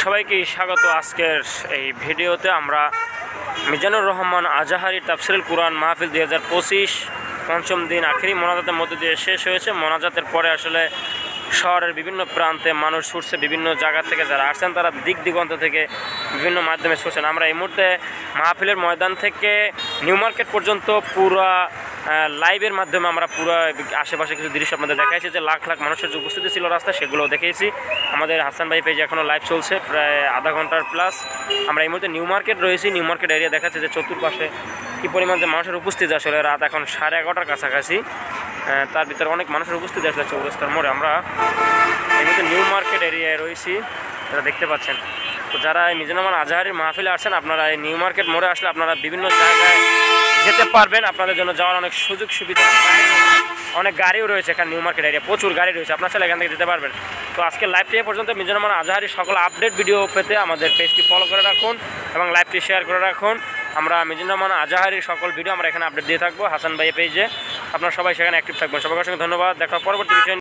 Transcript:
সবাইকে স্বাগত। আজকের এই ভিডিওতে আমরা মিজানুর রহমান আজাহারি তাফসিরুল কুরআন মাহফিল 2025 পঞ্চম দিন আখেরি মোনাজাতের মধ্যে দিয়ে শেষ হয়েছে। মোনাজাতের পরে আসলে শহরের বিভিন্ন প্রান্তে মানুষ ছুটছে, বিভিন্ন জায়গা থেকে যারা আসছেন তারা দিক দিগন্ত থেকে বিভিন্ন মাধ্যমে ছুটছেন। আমরা এই মুহূর্তে মাহফিলের ময়দান থেকে নিউ মার্কেট পর্যন্ত পুরা লাইভের মাধ্যমে আমরা পুরো আশেপাশে কিছু দৃশ্য আপনাদের দেখাইছি, যে লাখ লাখ মানুষের যে উপস্থিতি ছিল রাস্তায় সেগুলোও দেখিয়েছি। আমাদের হাসান ভাই পেজে এখনও লাইভ চলছে প্রায় আধা ঘন্টার প্লাস। আমরা এই মুহূর্তে নিউ মার্কেট রয়েছি। নিউ মার্কেট এরিয়া দেখাচ্ছে যে চতুর্পাশে কী পরিমাণ যে মানুষের উপস্থিতি, আসলে রাত এখন 11:30টার কাছাকাছি। তার ভিতরে অনেক মানুষের উপস্থিতি আসলে চৌরাস্তার মোড়ে। আমরা এই মুহূর্তে নিউ মার্কেট এরিয়ায় রয়েছি, যারা দেখতে পাচ্ছেন। তো যারা এই মিজানুর রহমান আজাহারির মাহফিলে আসছেন, আপনারা এই নিউ মার্কেট মোড়ে আসলে আপনারা বিভিন্ন জায়গায় যেতে পারবেন। আপনাদের জন্য যাওয়ার অনেক সুযোগ সুবিধা, অনেক গাড়িও রয়েছে এখানে। নিউ মার্কেট এরিয়া প্রচুর গাড়ি রয়েছে, আপনারা চাইলে এখান থেকে যেতে পারবেন। তো আজকে লাইভটি পর্যন্ত। মিজানুর রহমান আজাহারির সকল আপডেট ভিডিও পেতে আমাদের পেজটি ফলো করে রাখুন এবং লাইভটি শেয়ার করে রাখুন। আমরা মিজানুর রহমান আজাহারির সকল ভিডিও আমরা এখানে আপডেট দিয়ে থাকবো হাসান ভাইয়ের পেজে। আপনারা সবাই সেখানে অ্যাক্টিভ থাকবেন। সবাইকে অসংখ্য ধন্যবাদ। দেখা পরবর্তী বিষয়।